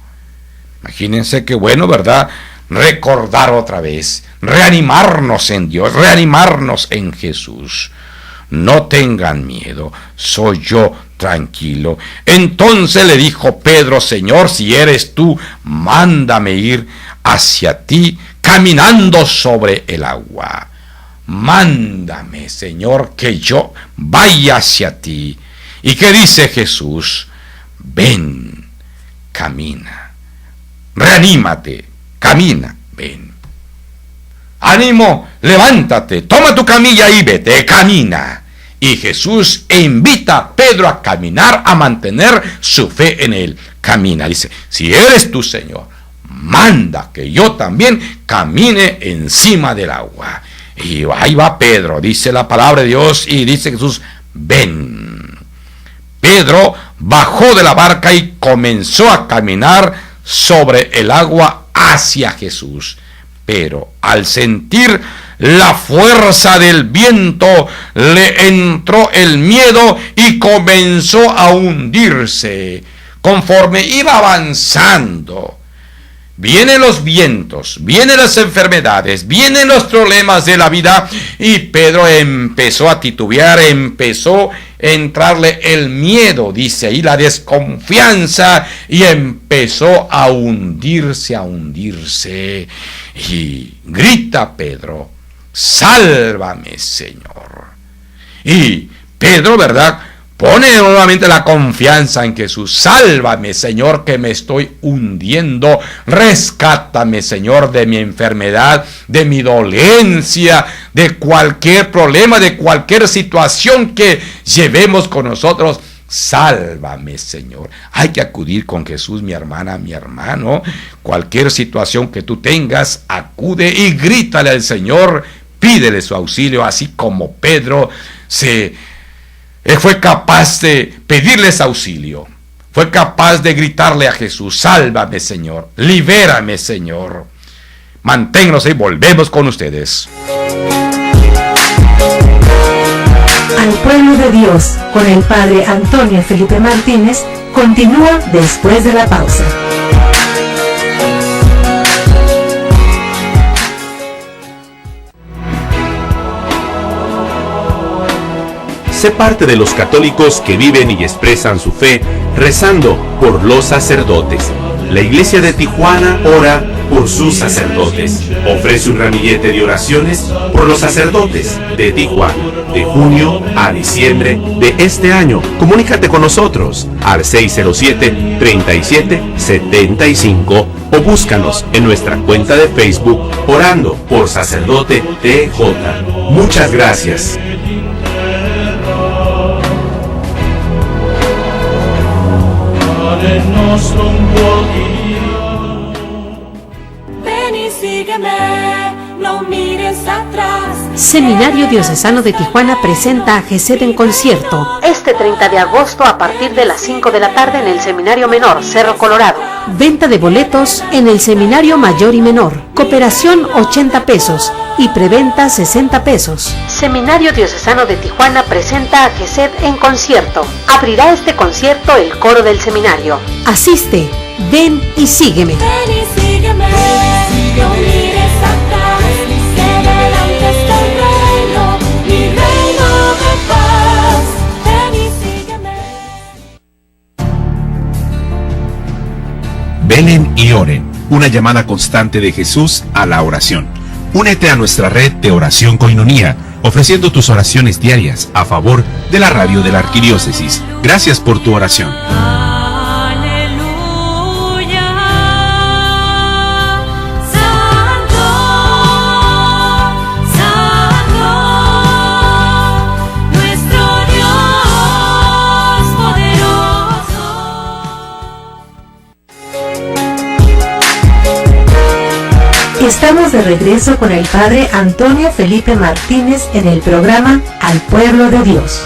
Imagínense qué bueno, ¿verdad? Recordar otra vez, reanimarnos en Dios, reanimarnos en Jesús. No tengan miedo, soy yo, tranquilo. Entonces le dijo Pedro, Señor, si eres tú, mándame ir hacia ti, caminando sobre el agua. Mándame, Señor, que yo vaya hacia ti. ¿Y qué dice Jesús? Ven, camina, reanímate, camina, ven. Ánimo, levántate, toma tu camilla y vete, camina. Y Jesús invita a Pedro a caminar, a mantener su fe en él. Camina, dice, si eres tú, Señor, manda que yo también camine encima del agua. Y ahí va Pedro, dice la palabra de Dios, y dice Jesús, ven. Pedro bajó de la barca y comenzó a caminar sobre el agua hacia Jesús. Pero al sentir la fuerza del viento, le entró el miedo y comenzó a hundirse. Conforme iba avanzando, vienen los vientos, vienen las enfermedades, vienen los problemas de la vida, y Pedro empezó a titubear, empezó a entrarle el miedo, dice ahí, la desconfianza, y empezó a hundirse, y grita Pedro, sálvame, Señor. Y Pedro, ¿verdad?, pone nuevamente la confianza en Jesús. Sálvame, Señor, que me estoy hundiendo. Rescátame, Señor, de mi enfermedad, de mi dolencia, de cualquier problema, de cualquier situación que llevemos con nosotros. Sálvame, Señor. Hay que acudir con Jesús, mi hermana, mi hermano. Cualquier situación que tú tengas, acude y grítale al Señor, pídele su auxilio, así como Pedro fue capaz de pedirles auxilio. Fue capaz de gritarle a Jesús, sálvame, Señor, libérame, Señor. Manténnos y volvemos con ustedes. Al pueblo de Dios, con el Padre Antonio Felipe Martínez, continúa después de la pausa. Sé parte de los católicos que viven y expresan su fe rezando por los sacerdotes. La Iglesia de Tijuana ora por sus sacerdotes. Ofrece un ramillete de oraciones por los sacerdotes de Tijuana, de junio a diciembre de este año. Comunícate con nosotros al 607-3775 o búscanos en nuestra cuenta de Facebook Orando por Sacerdote TJ. Muchas gracias. Ven y sígueme, no mires atrás. Seminario Diocesano de Tijuana presenta a GESED en concierto este 30 de agosto a partir de las 5 de la tarde en el Seminario Menor, Cerro Colorado. Venta de boletos en el Seminario Mayor y Menor. Cooperación 80 pesos y preventa 60 pesos. Seminario Diocesano de Tijuana presenta a GESED en concierto. Abrirá este concierto el coro del seminario. Asiste, ven y sígueme. Ven y sígueme, no mires atrás. Que delante está el reino, mi reino de paz. Ven y sígueme. Velen y oren, una llamada constante de Jesús a la oración. Únete a nuestra red de oración Koinonía, ofreciendo tus oraciones diarias a favor de la radio de la Arquidiócesis. Gracias por tu oración. Estamos de regreso con el Padre Antonio Felipe Martínez en el programa Al Pueblo de Dios.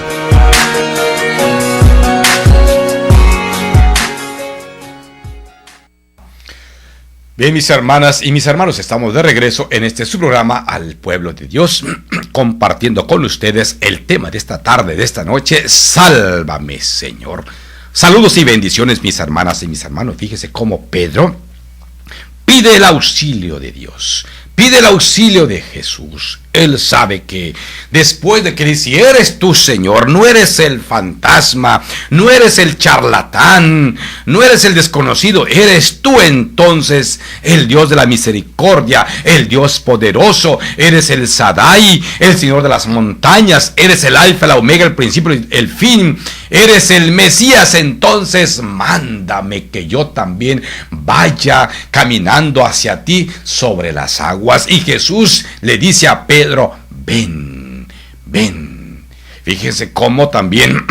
Bien, mis hermanas y mis hermanos, estamos de regreso en este su programa Al Pueblo de Dios, compartiendo con ustedes el tema de esta tarde, de esta noche, Sálvame, Señor. Saludos y bendiciones, mis hermanas y mis hermanos. Fíjese cómo Pedro pide el auxilio de Dios, pide el auxilio de Jesús. Él sabe que después de que dice, si eres tú, Señor, no eres el fantasma, no eres el charlatán, no eres el desconocido, eres tú entonces el Dios de la misericordia, el Dios poderoso, eres el Sadai, el Señor de las montañas, eres el Alfa, la Omega, el principio y el fin, eres el Mesías, entonces mándame que yo también vaya caminando hacia ti sobre las aguas. Y Jesús le dice a Pedro, ven, ven. Fíjense cómo también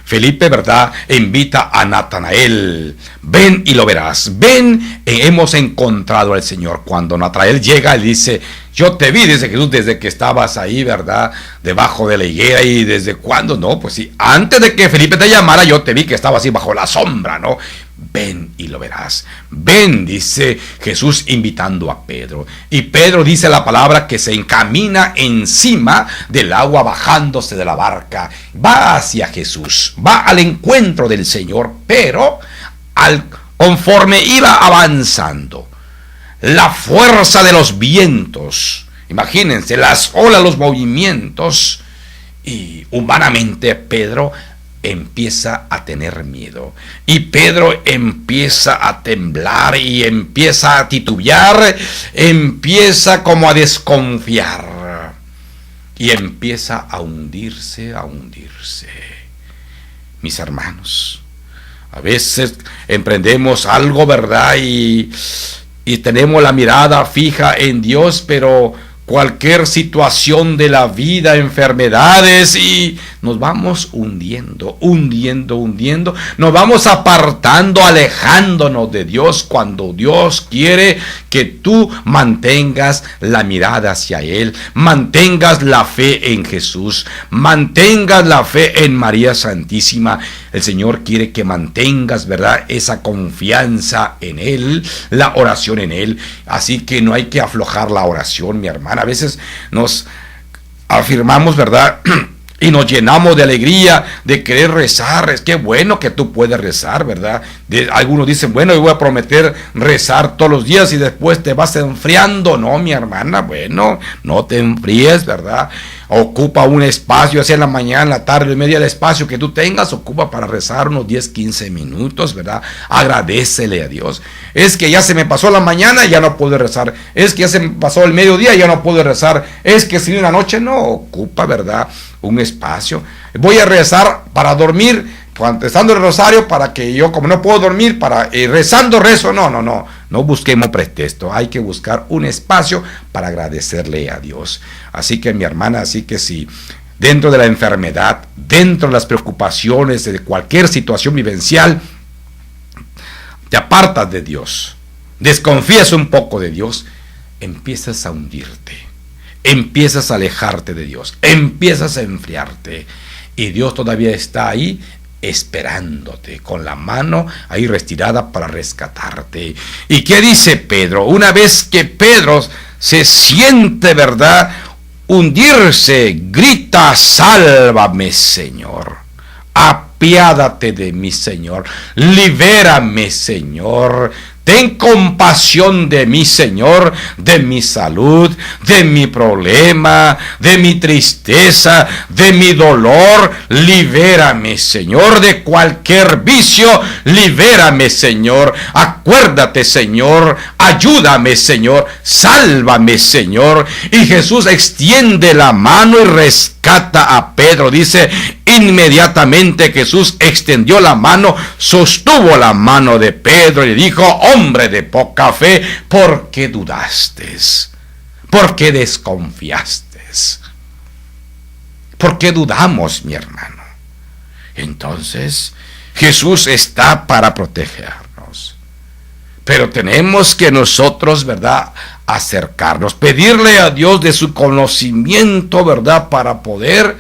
Felipe, ¿verdad?, invita a Natanael. Ven y lo verás. Ven, hemos encontrado al Señor. Cuando Natanael llega, le dice, yo te vi, dice Jesús, desde que estabas ahí, ¿verdad?, debajo de la higuera. ¿Y desde cuándo? No, pues sí, antes de que Felipe te llamara, yo te vi que estabas así bajo la sombra, ¿no? Ven y lo verás. Ven, dice Jesús invitando a Pedro. Y Pedro dice la palabra que se encamina encima del agua bajándose de la barca. Va hacia Jesús, va al encuentro del Señor, pero conforme iba avanzando, la fuerza de los vientos, imagínense, las olas, los movimientos, y humanamente Pedro empieza a tener miedo, y Pedro empieza a temblar y empieza a titubear, empieza como a desconfiar y empieza a hundirse, Mis hermanos, a veces emprendemos algo, ¿verdad?, y tenemos la mirada fija en Dios, pero cualquier situación de la vida, enfermedades, y nos vamos hundiendo, nos vamos apartando, alejándonos de Dios, cuando Dios quiere que tú mantengas la mirada hacia Él, mantengas la fe en Jesús, mantengas la fe en María Santísima. El Señor quiere que mantengas, ¿verdad?, esa confianza en Él, la oración en Él. Así que no hay que aflojar la oración, mi hermana. A veces nos afirmamos, ¿verdad?, y nos llenamos de alegría de querer rezar. Es que bueno que tú puedes rezar, ¿verdad? Algunos dicen, bueno, yo voy a prometer rezar todos los días y después te vas enfriando. No, mi hermana, bueno, no te enfríes, ¿verdad? Ocupa un espacio, ya sea en la mañana, en la tarde, en media, el espacio que tú tengas, ocupa para rezar unos 10, 15 minutos, ¿verdad? Agradécele a Dios. Es que ya se me pasó la mañana y ya no puedo rezar. Es que ya se me pasó el mediodía y ya no puedo rezar. Es que si una noche no, ocupa, ¿verdad?, un espacio. Voy a rezar para dormir, estando el rosario, para que yo, como no puedo dormir, rezando rezo. No busquemos pretexto. Hay que buscar un espacio para agradecerle a Dios. Así que, mi hermana, así que si dentro de la enfermedad, dentro de las preocupaciones, de cualquier situación vivencial, te apartas de Dios, desconfías un poco de Dios, empiezas a hundirte, empiezas a alejarte de Dios, empiezas a enfriarte, y Dios todavía está ahí esperándote, con la mano ahí retirada para rescatarte. ¿Y qué dice Pedro? Una vez que Pedro se siente, ¿verdad?, hundirse, grita: sálvame, Señor, apiádate de mí, Señor, libérame, Señor. Ten compasión de mí, Señor, de mi salud, de mi problema, de mi tristeza, de mi dolor. Libérame, Señor, de cualquier vicio. Libérame, Señor. Acuérdate, Señor. Ayúdame, Señor. Sálvame, Señor. Y Jesús extiende la mano y rescata a Pedro. Dice: inmediatamente Jesús extendió la mano, sostuvo la mano de Pedro y le dijo: hombre de poca fe, ¿por qué dudaste? ¿Por qué desconfiaste? ¿Por qué dudamos, mi hermano? Entonces, Jesús está para protegernos. Pero tenemos que nosotros, ¿verdad?, acercarnos, pedirle a Dios de su conocimiento, ¿verdad?, para poder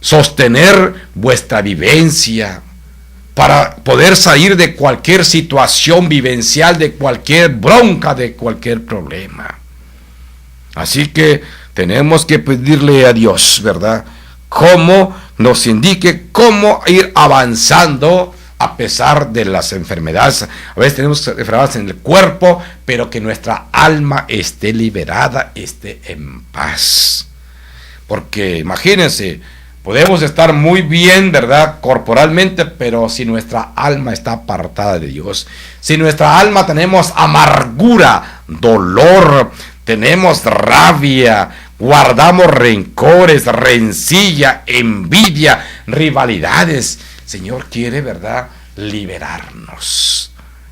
sostener vuestra vivencia, para poder salir de cualquier situación vivencial, de cualquier bronca, de cualquier problema. Así que tenemos que pedirle a Dios, ¿verdad?, cómo nos indique cómo ir avanzando a pesar de las enfermedades. A veces tenemos enfermedades en el cuerpo, pero que nuestra alma esté liberada, esté en paz. Porque imagínense, podemos estar muy bien, ¿verdad?, corporalmente, pero si nuestra alma está apartada de Dios, si nuestra alma tenemos amargura, dolor, tenemos rabia, guardamos rencores, rencilla, envidia, rivalidades, Señor quiere, ¿verdad?, liberarnos.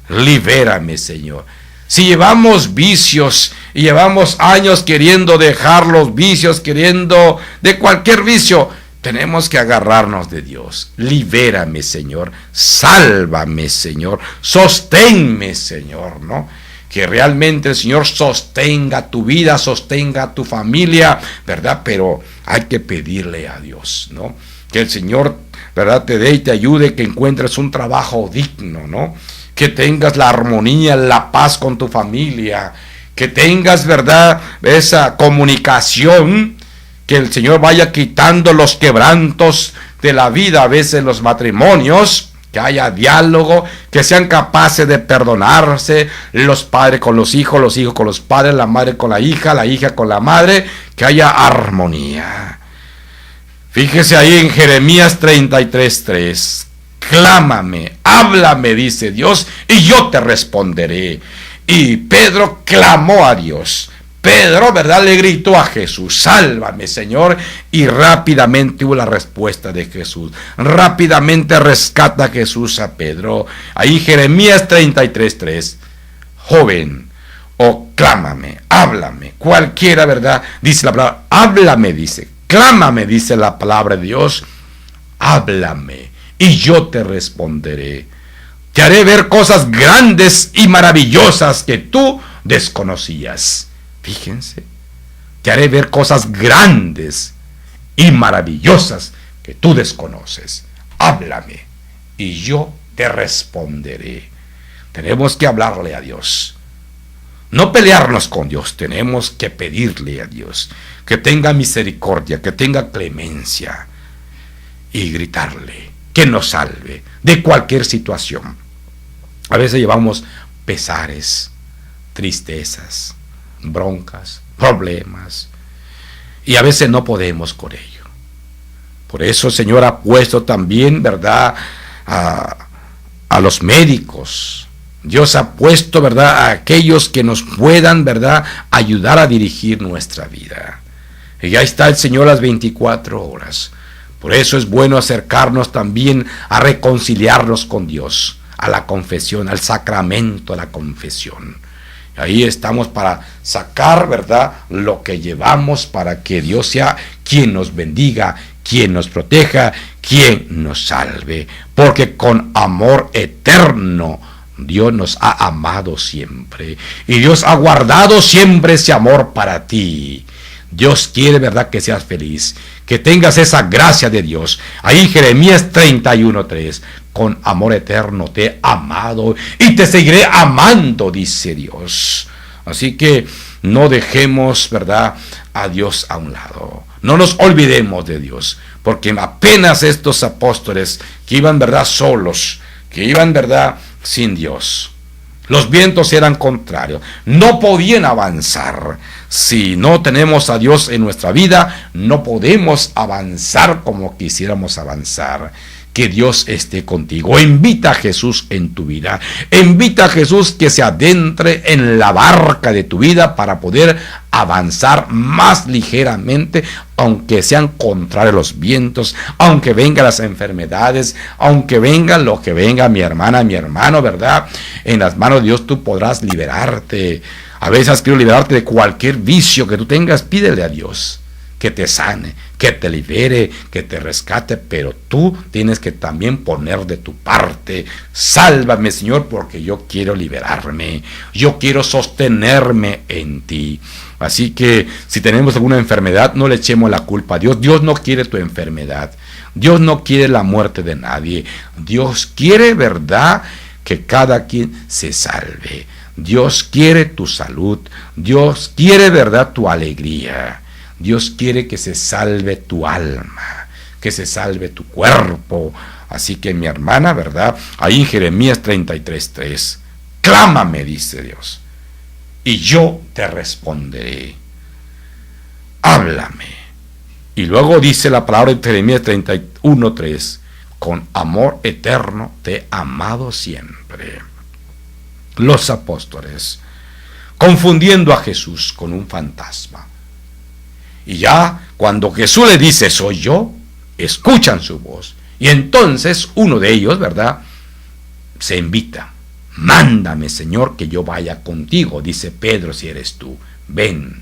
Libérame, Señor. Si llevamos vicios y llevamos años queriendo dejar los vicios, queriendo de cualquier vicio, tenemos que agarrarnos de Dios. Libérame, Señor. Sálvame, Señor. Sosténme, Señor, ¿no? Que realmente el Señor sostenga tu vida, sostenga tu familia, ¿verdad? Pero hay que pedirle a Dios, ¿no? Que el Señor, ¿verdad?, te dé y te ayude, que encuentres un trabajo digno, ¿no? Que tengas la armonía, la paz con tu familia, que tengas, ¿verdad?, esa comunicación, que el Señor vaya quitando los quebrantos de la vida, a veces los matrimonios, que haya diálogo, que sean capaces de perdonarse, los padres con los hijos con los padres, la madre con la hija con la madre, que haya armonía. Fíjese ahí en Jeremías 33:3, clámame, háblame, dice Dios, y yo te responderé. Y Pedro clamó a Dios. Pedro, ¿verdad?, le gritó a Jesús: sálvame, Señor, y rápidamente hubo la respuesta de Jesús. Rápidamente rescata a Jesús a Pedro. Ahí Jeremías 33:3, joven, clámame, háblame, cualquiera, ¿verdad? Dice la palabra, háblame, dice, clámame, dice la palabra de Dios, háblame y yo te responderé. Te haré ver cosas grandes y maravillosas que tú desconocías. Fíjense, te haré ver cosas grandes y maravillosas que tú desconoces. Háblame y yo te responderé. Tenemos que hablarle a Dios. No pelearnos con Dios, tenemos que pedirle a Dios que tenga misericordia, que tenga clemencia y gritarle que nos salve de cualquier situación. A veces llevamos pesares, tristezas, broncas, problemas, y a veces no podemos con ello. Por eso el Señor ha puesto también, ¿verdad?, a los médicos. Dios ha puesto, ¿verdad?, a aquellos que nos puedan, ¿verdad?, ayudar a dirigir nuestra vida. Y ahí está el Señor las 24 horas. Por eso es bueno acercarnos también a reconciliarnos con Dios, a la confesión, al sacramento de la confesión. Ahí estamos para sacar, ¿verdad?, lo que llevamos, para que Dios sea quien nos bendiga, quien nos proteja, quien nos salve. Porque con amor eterno Dios nos ha amado siempre. Y Dios ha guardado siempre ese amor para ti. Dios quiere, ¿verdad?, que seas feliz, que tengas esa gracia de Dios. Ahí Jeremías 31:3, con amor eterno te he amado y te seguiré amando, dice Dios. Así que no dejemos, ¿verdad?, a Dios a un lado. No nos olvidemos de Dios, porque apenas estos apóstoles que iban, ¿verdad?, solos, que iban, ¿verdad?, sin Dios. Los vientos eran contrarios, no podían avanzar. Si no tenemos a Dios en nuestra vida, no podemos avanzar como quisiéramos avanzar. Que Dios esté contigo. Invita a Jesús en tu vida. Invita a Jesús que se adentre en la barca de tu vida para poder avanzar más ligeramente, aunque sean contrarios los vientos, aunque vengan las enfermedades, aunque venga lo que venga, mi hermana, mi hermano, ¿verdad? En las manos de Dios tú podrás liberarte. A veces quiero liberarte de cualquier vicio que tú tengas, pídele a Dios que te sane, que te libere, que te rescate, pero tú tienes que también poner de tu parte. Sálvame, Señor, porque yo quiero liberarme, yo quiero sostenerme en ti. Así que si tenemos alguna enfermedad, no le echemos la culpa a Dios. Dios no quiere tu enfermedad, Dios no quiere la muerte de nadie. Dios quiere, ¿verdad?, que cada quien se salve. Dios quiere tu salud, Dios quiere, ¿verdad?, tu alegría. Dios quiere que se salve tu alma, que se salve tu cuerpo. Así que mi hermana, ¿verdad?, ahí en Jeremías 33:3, clámame, dice Dios, y yo te responderé. Háblame. Y luego dice la palabra de Jeremías 31:3, con amor eterno te he amado siempre. Los apóstoles, confundiendo a Jesús con un fantasma. Y ya cuando Jesús le dice, soy yo, escuchan su voz. Y entonces uno de ellos, ¿verdad?, se invita. Mándame, Señor, que yo vaya contigo, dice Pedro, si eres tú. Ven,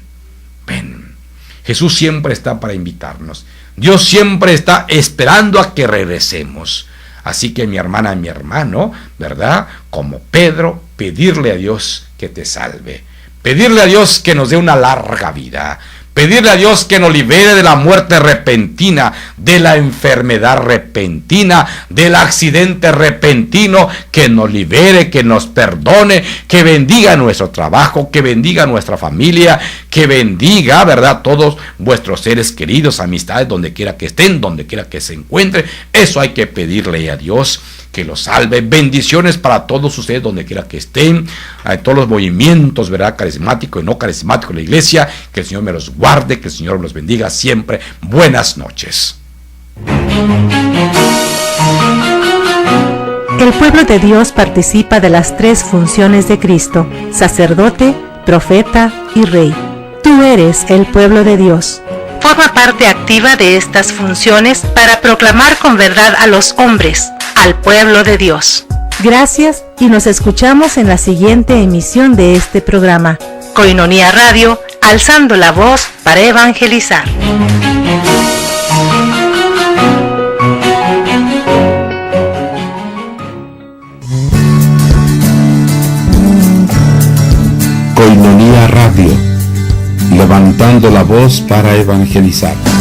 ven. Jesús siempre está para invitarnos. Dios siempre está esperando a que regresemos. Así que mi hermana, mi hermano, ¿verdad?, como Pedro, pedirle a Dios que te salve. Pedirle a Dios que nos dé una larga vida. Pedirle a Dios que nos libere de la muerte repentina, de la enfermedad repentina, del accidente repentino, que nos libere, que nos perdone, que bendiga nuestro trabajo, que bendiga nuestra familia, que bendiga, ¿verdad?, todos vuestros seres queridos, amistades, donde quiera que estén, donde quiera que se encuentren. Eso hay que pedirle a Dios, que los salve. Bendiciones para todos ustedes donde quiera que estén, a todos los movimientos, ¿verdad?, carismáticos y no carismáticos de la iglesia. Que el Señor me los guarde, que el Señor los bendiga siempre. Buenas noches. El pueblo de Dios participa de las tres funciones de Cristo: sacerdote, profeta y rey. Tú eres el pueblo de Dios. Forma parte activa de estas funciones para proclamar con verdad a los hombres, al pueblo de Dios. Gracias y nos escuchamos en la siguiente emisión de este programa. Koinonia Radio, alzando la voz para evangelizar. Koinonia Radio, levantando la voz para evangelizar.